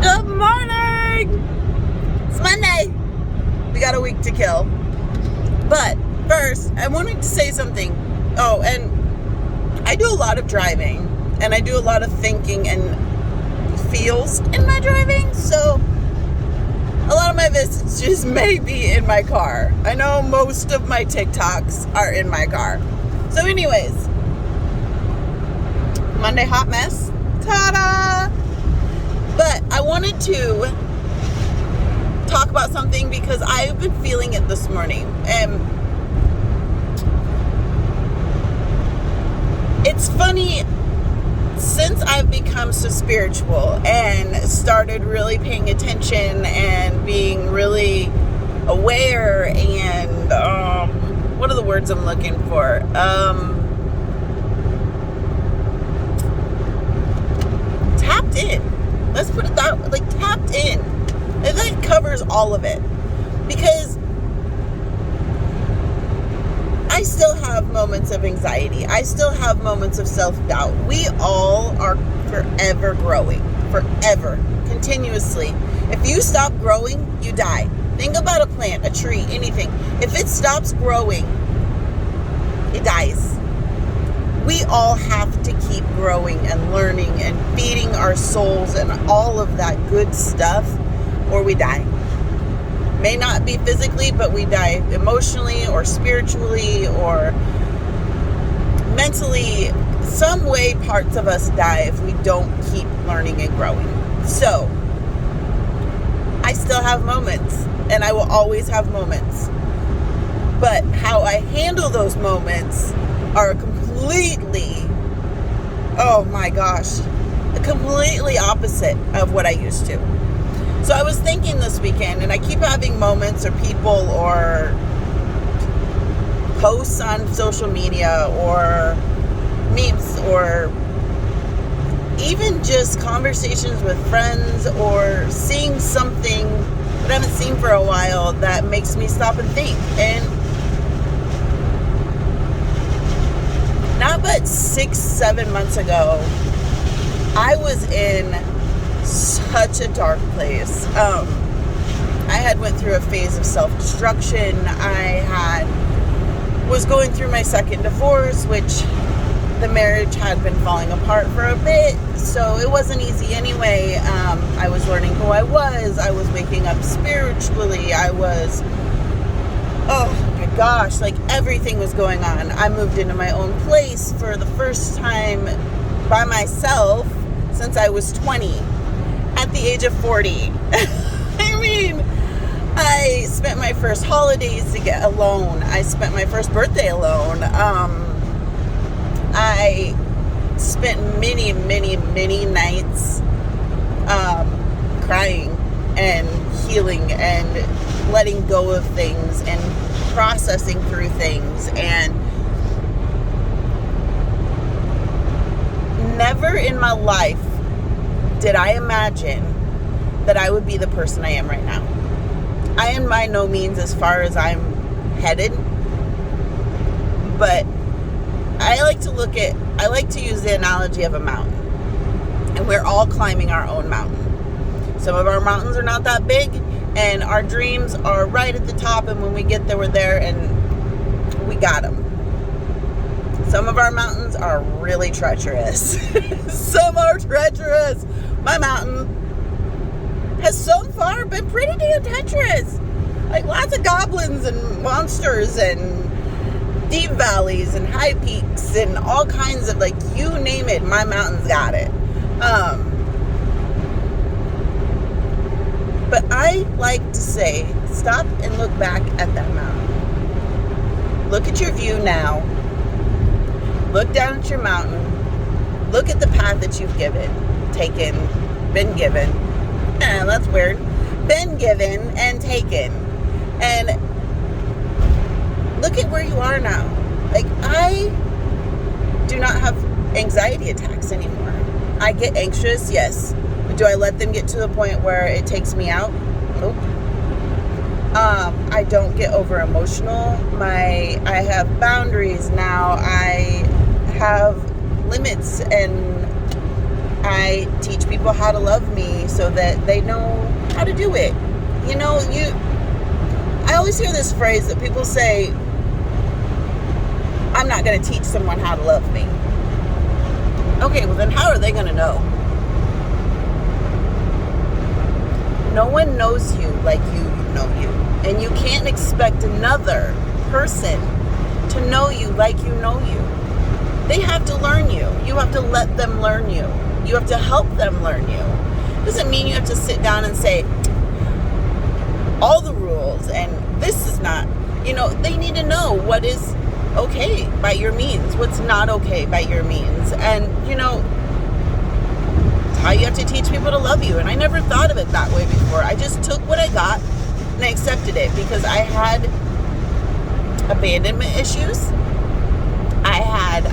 Good morning! It's Monday. We got a week to kill. But first, I wanted to say something. Oh, and I do a lot of driving, and I do a lot of thinking and feels in my driving, so a lot of my visits just may be in my car. I know most of my TikToks are in my car. So anyways, Monday hot mess. Ta-da! But I wanted to talk about something because I've been feeling it this morning. And it's funny, since I've become so spiritual and started really paying attention and being really aware and, what are the words I'm looking for? Tapped in. Let's put it that way, like tapped in. It like covers all of it. Because I still have moments of anxiety. I still have moments of self-doubt. We all are forever growing. Forever. Continuously. If you stop growing, you die. Think about a plant, a tree, anything. If it stops growing, it dies. We all have to keep growing and learning and feeding our souls and all of that good stuff, or we die. May not be physically, but we die emotionally or spiritually or mentally. Some way parts of us die if we don't keep learning and growing. So, I still have moments, and I will always have moments. But how I handle those moments are completely, oh my gosh, completely opposite of what I used to. So I was thinking this weekend, and I keep having moments or people or posts on social media or memes or even just conversations with friends or seeing something that I haven't seen for a while that makes me stop and think. And not but 6-7 months ago, I was in such a dark place. I had went through a phase of self-destruction. I was going through my second divorce, which the marriage had been falling apart for a bit, so it wasn't easy anyway. I was learning who I was. I was waking up spiritually. Oh my gosh, like everything was going on. I moved into my own place for the first time by myself since I was 20 at the age of 40. I mean, I spent my first holidays alone. I spent my first birthday alone. I spent many, many, many nights crying and healing and letting go of things and processing through things. And never in my life did I imagine that I would be the person I am right now. I am by no means as far as I'm headed, but I like to use the analogy of a mountain. And we're all climbing our own mountain. Some of our mountains are not that big, and our dreams are right at the top, and when we get there, we're there, and we got them. Some of our mountains are really treacherous. Some are treacherous. My mountain has so far been pretty damn treacherous. Like lots of goblins and monsters and deep valleys and high peaks and all kinds of, like, you name it, my mountain's got it. But I like to say, stop and look back at that mountain. Look at your view now. Look down at your mountain. Look at the path that you've been given. That's weird. Been given and taken. And look at where you are now. Like, I do not have anxiety attacks anymore. I get anxious, yes. But do I let them get to the point where it takes me out? Nope. I don't get over emotional. I have boundaries now. I have limits, and I teach people how to love me so that they know how to do it. I always hear this phrase that people say, I'm not going to teach someone how to love me. Okay, well then how are they going to know? No one knows you like you know you. And you can't expect another person to know you like you know you. They have to learn you. You have to let them learn you. You have to help them learn you. Doesn't mean you have to sit down and say all the rules and this is not, they need to know what is okay by your means, what's not okay by your means. And, how you have to teach people to love you. And I never thought of it that way before. I just took what I got and I accepted it because I had abandonment issues. I had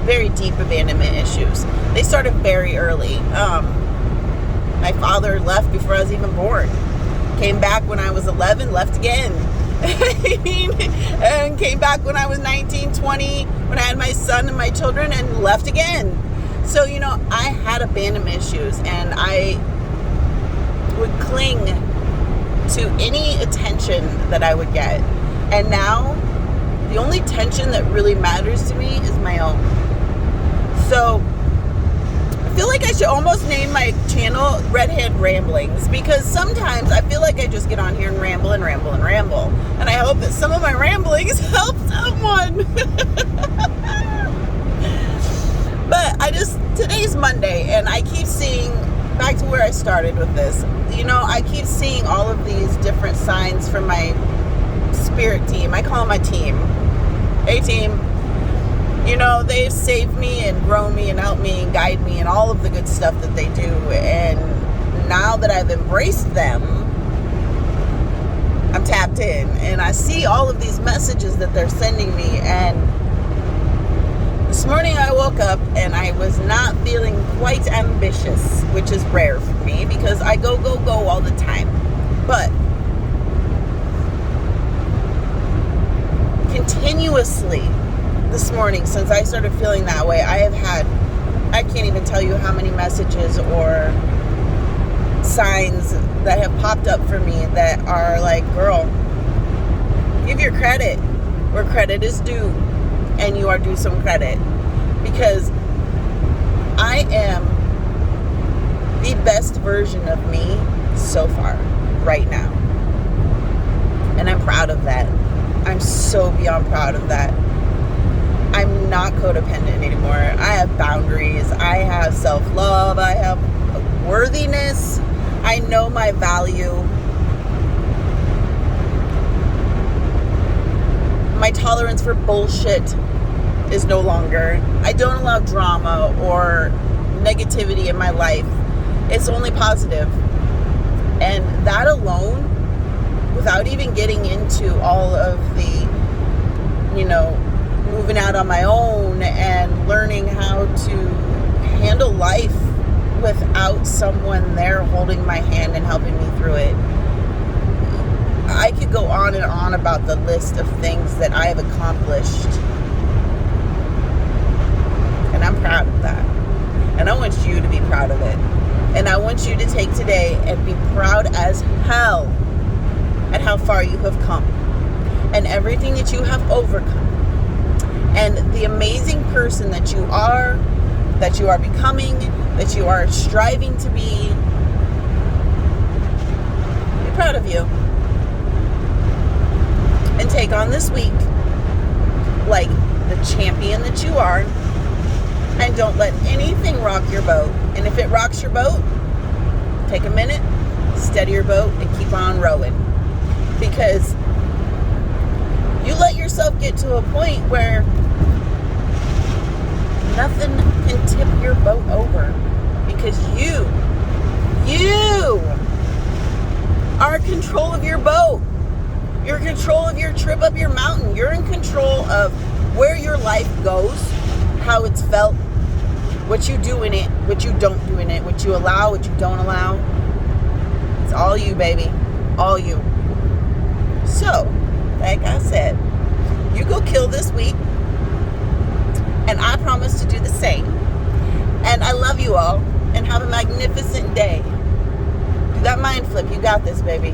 very deep abandonment issues. They started very early. My father left before I was even born. Came back when I was 11, left again. And came back when I was 19, 20, when I had my son and my children, and left again. So, I had abandonment issues, and I would cling to any attention that I would get. And now, the only attention that really matters to me is my own. So, I feel like I should almost name my channel Redhead Ramblings, because sometimes I feel like I just get on here and ramble and ramble and ramble. And I hope that some of my ramblings help someone. But today's Monday, and I keep seeing, back to where I started with this, I keep seeing all of these different signs from my spirit team. I call them my team. Hey team. They've saved me and grown me and helped me and guide me and all of the good stuff that they do. And now that I've embraced them, I'm tapped in and I see all of these messages that they're sending me. And this morning I woke up and I was not feeling quite ambitious, which is rare for me because I go all the time. But continuously this morning, since I started feeling that way, I can't even tell you how many messages or signs that have popped up for me that are like, girl, give your credit where credit is due, and you are due some credit, because I am the best version of me so far right now, and I'm proud of that. I'm so beyond proud of that. I'm not codependent anymore. I have boundaries. I have self-love. I have worthiness. I know my value. My tolerance for bullshit is no longer. I don't allow drama or negativity in my life. It's only positive. And that alone, without even getting into all of the, moving out on my own and learning how to handle life without someone there holding my hand and helping me through it. I could go on and on about the list of things that I have accomplished. And I'm proud of that. And I want you to be proud of it. And I want you to take today and be proud as hell at how far you have come and everything that you have overcome. And the amazing person that you are becoming, that you are striving to be proud of you. And take on this week like the champion that you are, and don't let anything rock your boat. And if it rocks your boat, take a minute, steady your boat, and keep on rowing. Because you let yourself get to a point where nothing can tip your boat over, because you are in control of your boat. You're in control of your trip up your mountain. You're in control of where your life goes, how it's felt, what you do in it, what you don't do in it, what you allow, what you don't allow. It's all you, baby. All you. So, like I said, you go kill this week, and I promise to do the same. And I love you all. And have a magnificent day. Do that mind flip. You got this, baby.